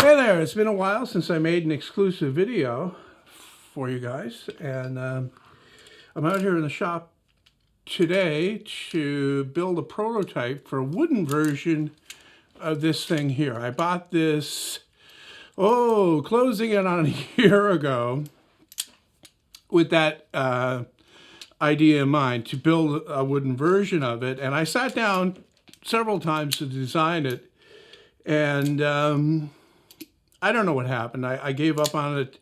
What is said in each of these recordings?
Hey there, it's been a while since I made an exclusive video for you guys, and I'm out here in the shop today to build a prototype for a wooden version of this thing here. I bought this, closing in on a year ago with that idea in mind to build a wooden version of it, and I sat down several times to design it, and I don't know what happened. I gave up on it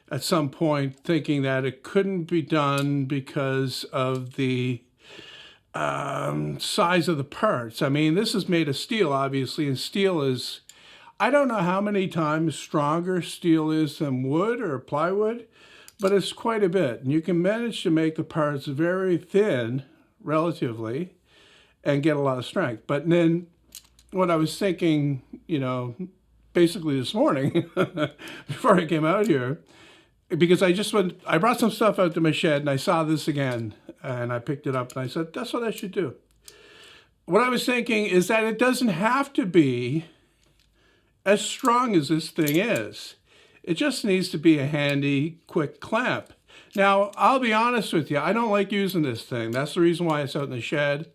at some point, thinking that it couldn't be done because of the size of the parts. I mean, this is made of steel, obviously, and steel is, I don't know how many times stronger steel is than wood or plywood, but it's quite a bit. And you can manage to make the parts very thin, relatively, and get a lot of strength. But then what I was thinking, basically this morning before I came out here, because I brought some stuff out to my shed and I saw this again and I picked it up and I said, that's what I should do. What I was thinking is that it doesn't have to be as strong as this thing is. It just needs to be a handy, quick clamp. Now, I'll be honest with you, I don't like using this thing. That's the reason why it's out in the shed.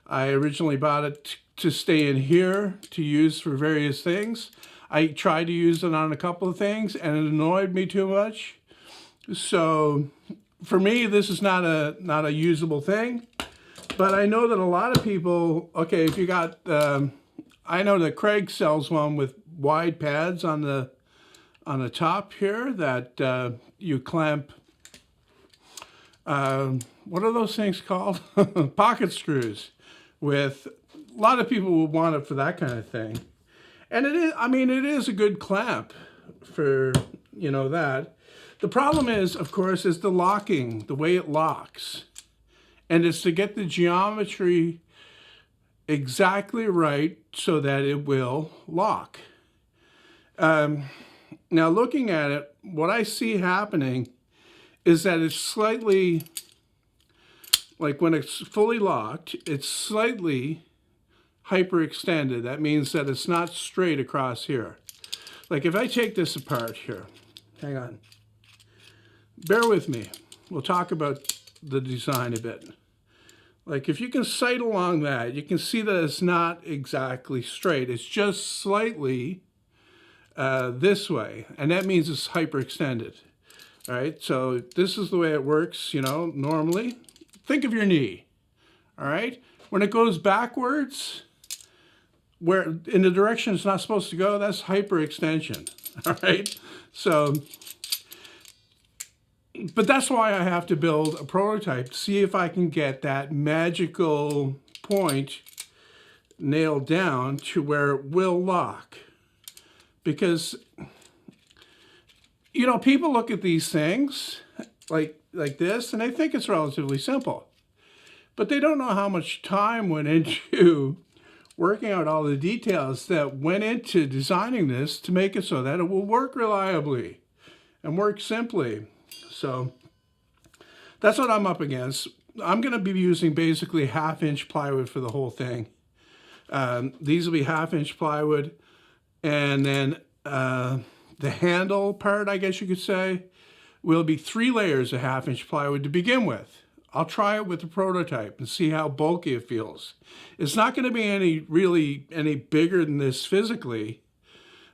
I originally bought it to stay in here to use for various things. I tried to use it on a couple of things and it annoyed me too much. So for me, this is not a usable thing, but I know that a lot of people, okay, if you got, I know that Craig sells one with wide pads on the top here that you clamp, what are those things called? Pocket screws with. A lot of people will want it for that kind of thing. And it is, I mean, it is a good clamp for, that. The problem is, of course, is the locking, the way it locks. And it's to get the geometry exactly right so that it will lock. Now, looking at it, what I see happening is that it's slightly, like when it's fully locked, it's slightly hyperextended. That means that it's not straight across here. Like if I take this apart here, hang on, bear with me. We'll talk about the design a bit. Like if you can sight along that, you can see that it's not exactly straight. It's just slightly this way, and that means it's hyperextended. All right, so this is the way it works, normally. Think of your knee, all right? When it goes backwards, where in the direction it's not supposed to go, that's hyperextension, all right? So, but that's why I have to build a prototype to see if I can get that magical point nailed down to where it will lock. Because, people look at these things like this and they think it's relatively simple, but they don't know how much time went into working out all the details that went into designing this to make it so that it will work reliably and work simply. So that's what I'm up against. I'm going to be using basically 1/2-inch plywood for the whole thing. These will be 1/2-inch plywood, and then the handle part, I guess you could say, will be 3 layers of 1/2-inch plywood to begin with. I'll try it with the prototype and see how bulky it feels. It's not going to be any bigger than this physically,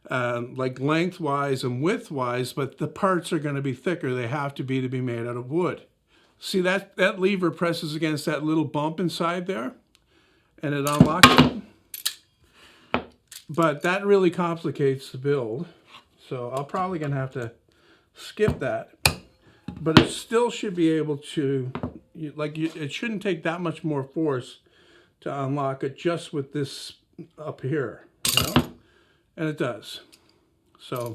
like lengthwise and widthwise, but the parts are going to be thicker. They have to be made out of wood. See that lever presses against that little bump inside there, and it unlocks it. But that really complicates the build, so I'm probably going to have to skip that. But it still should be able to, it shouldn't take that much more force to unlock it just with this up here, and it does. So,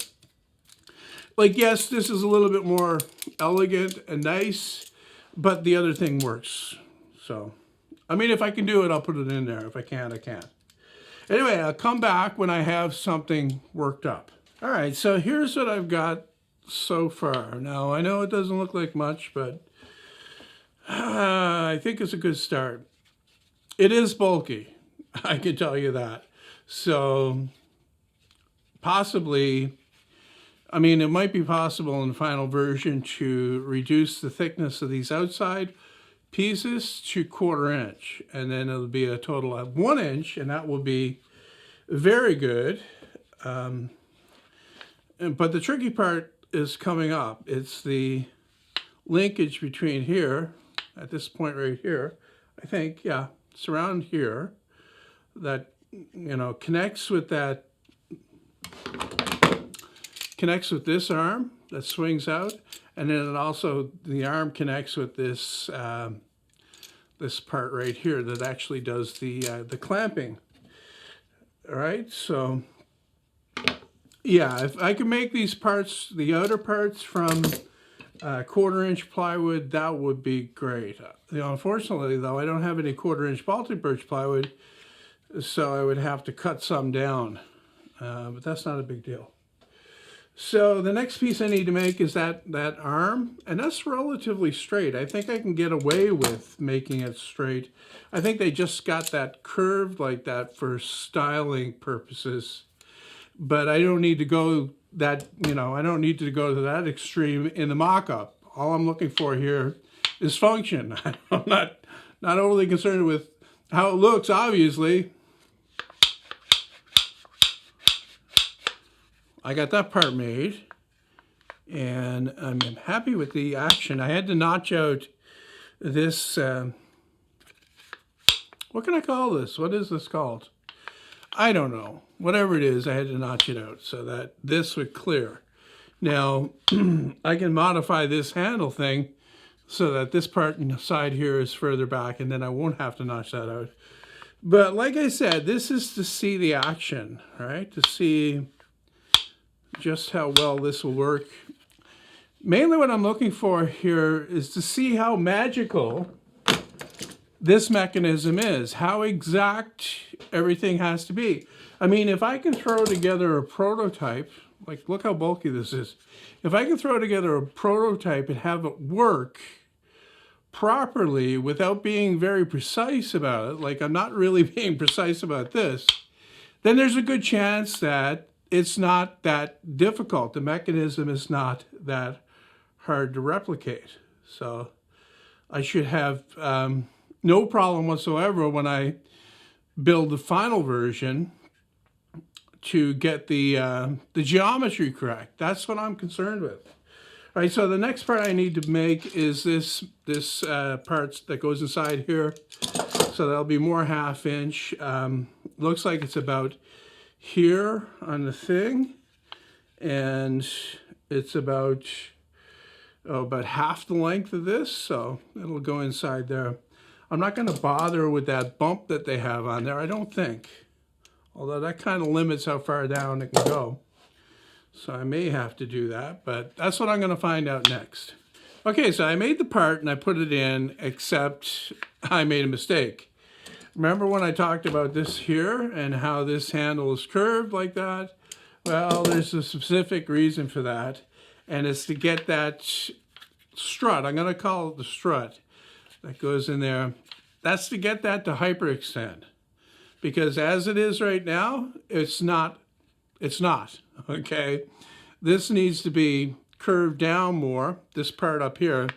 yes, this is a little bit more elegant and nice, but the other thing works. So, I mean, if I can do it, I'll put it in there. If I can't, I can't. Anyway, I'll come back when I have something worked up. All right, so here's what I've got so far. Now, I know it doesn't look like much, but I think it's a good start. It is bulky, I can tell you that. So possibly, I mean, it might be possible in the final version to reduce the thickness of these outside pieces to 1/4 inch, and then it'll be a total of 1 inch, and that will be very good. But the tricky part is coming up. It's the linkage between here, at this point right here, I think, yeah, it's around here, that, connects with this arm that swings out, and then it also, the arm connects with this this part right here that actually does the clamping. All right, so yeah, if I can make these parts, the outer parts, from 1/4 inch plywood, that would be great. Unfortunately, though, I don't have any 1/4 inch Baltic birch plywood, so I would have to cut some down, but that's not a big deal. So the next piece I need to make is that arm, and that's relatively straight. I think I can get away with making it straight. I think they just got that curved like that for styling purposes, but I don't need to go that, I don't need to go to that extreme in the mock-up. All I'm looking for here is function. I'm not overly concerned with how it looks, obviously. I got that part made, and I'm happy with the action. I had to notch out this, what can I call this? What is this called? I don't know. Whatever it is, I had to notch it out so that this would clear. Now, I can modify this handle thing so that this part inside here is further back, and then I won't have to notch that out. But like I said, this is to see the action, right? To see just how well this will work. Mainly what I'm looking for here is to see how magical this mechanism is, how exact everything has to be. I mean, if I can throw together a prototype, like look how bulky this is. If I can throw together a prototype and have it work properly without being very precise about it, like I'm not really being precise about this, then there's a good chance that it's not that difficult. The mechanism is not that hard to replicate. So I should have no problem whatsoever when I build the final version to get the geometry correct. That's what I'm concerned with. All right, so the next part I need to make is this part that goes inside here. So that'll be more 1/2 inch. Looks like it's about here on the thing, and it's about half the length of this, so it'll go inside there. I'm not going to bother with that bump that they have on there, I don't think, although that kind of limits how far down it can go, so I may have to do that, but that's what I'm going to find out next. Okay, so I made the part and I put it in, except I made a mistake. Remember when I talked about this here and how this handle is curved like that? Well, there's a specific reason for that, and it's to get that strut. I'm going to call it the strut that goes in there. That's to get that to hyperextend, because as it is right now, it's not, okay? This needs to be curved down more, this part up here,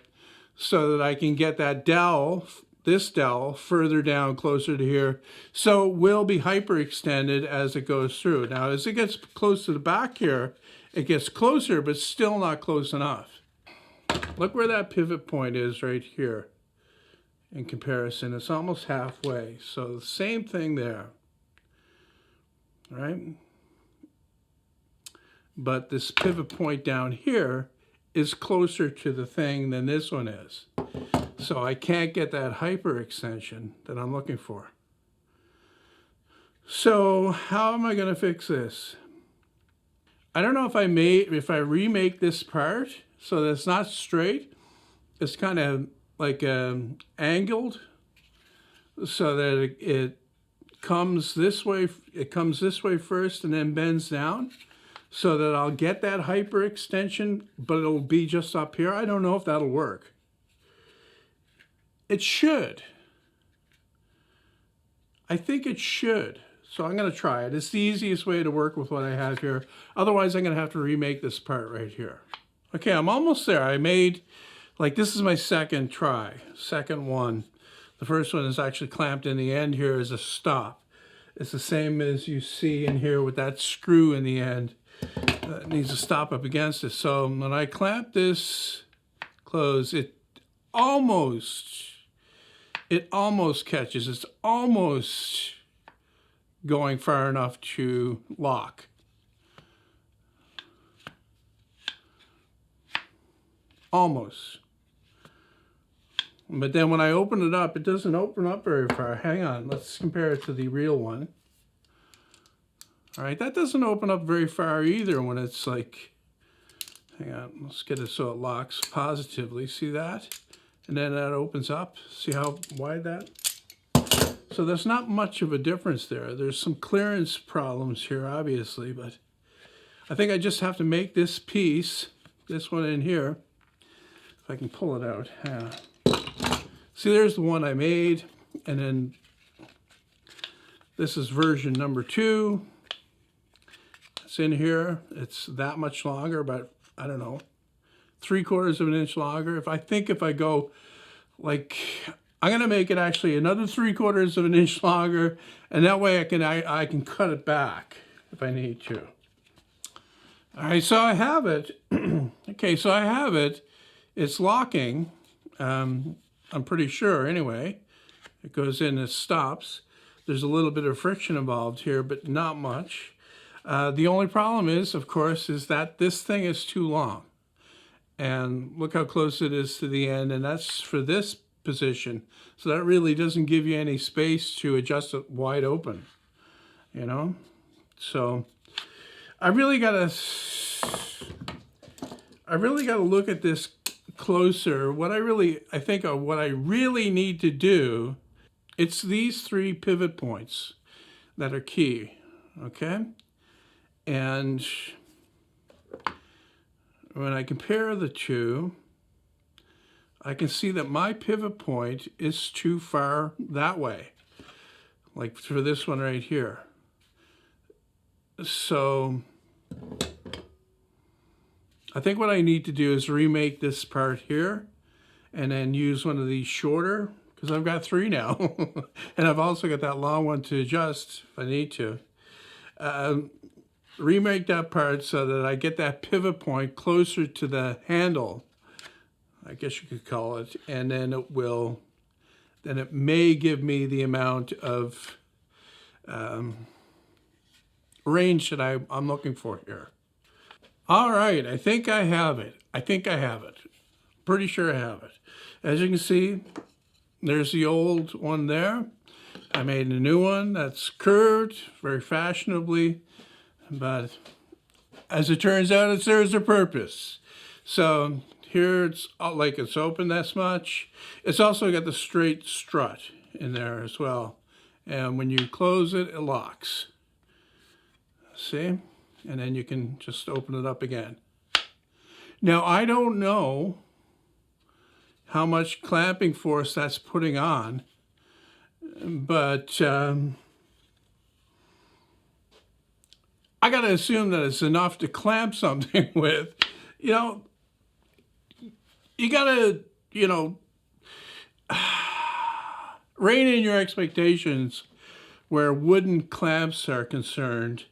so that I can get that dowel, this dowel, further down closer to here, so it will be hyperextended as it goes through. Now, as it gets close to the back here, it gets closer, but still not close enough. Look where that pivot point is right here. In comparison, it's almost halfway. So the same thing there, right? But this pivot point down here is closer to the thing than this one is. So I can't get that hyperextension that I'm looking for. So how am I going to fix this? I don't know if I remake this part so that it's not straight. It's kind of like angled, so that it comes this way. It comes this way first and then bends down, so that I'll get that hyperextension, but it'll be just up here. I don't know if that'll work. It should. I think it should. So I'm going to try it. It's the easiest way to work with what I have here. Otherwise, I'm going to have to remake this part right here. Okay, I'm almost there. I made, like, this is my second try, second one. The first one is actually clamped in the end here as a stop. It's the same as you see in here with that screw in the end. It needs to stop up against it. So when I clamp this close, it almost catches. It's almost going far enough to lock. Almost. But then when I open it up, it doesn't open up very far. Hang on, let's compare it to the real one. All right, that doesn't open up very far either when it's like, hang on, let's get it so it locks positively. See that? And then that opens up. See how wide that? So there's not much of a difference there. There's some clearance problems here, obviously, but I think I just have to make this piece, this one in here, if I can pull it out. See, there's the one I made, and then this is version number 2. It's in here. It's that much longer, but I don't know, 3/4 of an inch longer. If I go like, I'm gonna make it actually another 3/4 of an inch longer, and that way I can cut it back if I need to. All right, so I have it. Okay, so I have it. It's locking. I'm pretty sure anyway. It goes in, it stops. There's a little bit of friction involved here, but not much. The only problem is, of course, is that this thing is too long. And look how close it is to the end, and that's for this position. So that really doesn't give you any space to adjust it wide open, you know? So I really gotta look at this closer. What I really need to do, it's these 3 pivot points that are key, okay? And when I compare the two, I can see that my pivot point is too far that way, like for this one right here. So I think what I need to do is remake this part here and then use one of these shorter, because I've got 3 now. And I've also got that long one to adjust if I need to. Remake that part so that I get that pivot point closer to the handle, I guess you could call it, and then it may give me the amount of range that I'm looking for here. All right, I think I have it. Pretty sure I have it. As you can see, there's the old one there. I made a new one that's curved very fashionably, but as it turns out, it serves a purpose. So here it's like it's open this much. It's also got the straight strut in there as well. And when you close it, it locks. See? And then you can just open it up again. Now, I don't know how much clamping force that's putting on, but I got to assume that it's enough to clamp something with. You know, you got to, rein in your expectations where wooden clamps are concerned.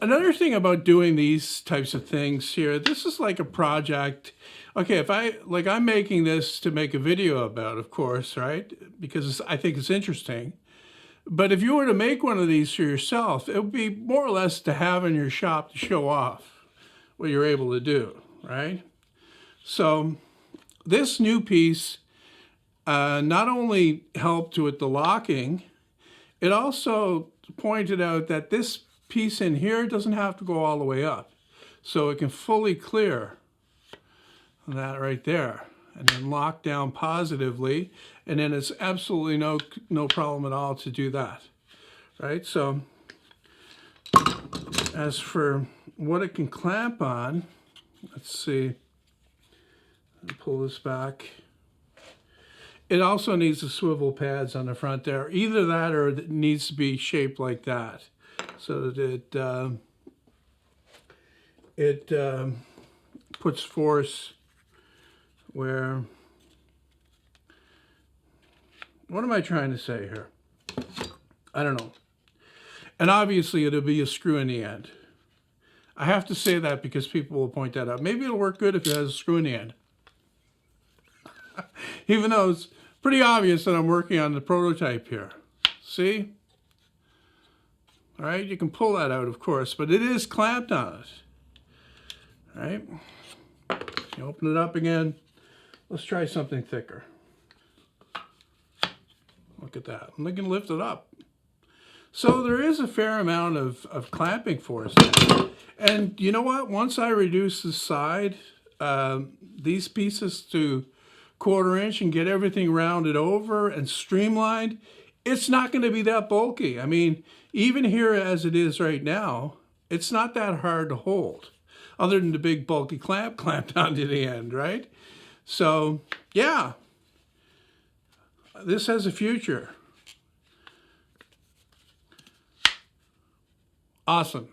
Another thing about doing these types of things here, this is like a project. Okay, I'm making this to make a video about, of course, right? Because I think it's interesting. But if you were to make one of these for yourself, it would be more or less to have in your shop to show off what you're able to do, right? So this new piece not only helped with the locking, it also pointed out that this piece in here doesn't have to go all the way up. So it can fully clear that right there and then lock down positively. And then it's absolutely no problem at all to do that, right? So as for what it can clamp on, let's see, pull this back. It also needs the swivel pads on the front there. Either that or it needs to be shaped like that so that it puts force where, what am I trying to say here? I don't know. And obviously it'll be a screw in the end. I have to say that because people will point that out. Maybe it'll work good if it has a screw in the end. Even though it's pretty obvious that I'm working on the prototype here. See? All right, you can pull that out, of course, but it is clamped on it. All right? You open it up again. Let's try something thicker. Look at that. And they can lift it up. So there is a fair amount of clamping force there. And you know what? Once I reduce the side, these pieces to 1/4 inch and get everything rounded over and streamlined, it's not going to be that bulky. I mean, even here as it is right now, it's not that hard to hold, other than the big bulky clamp clamped onto the end, right? So, yeah, this has a future. Awesome.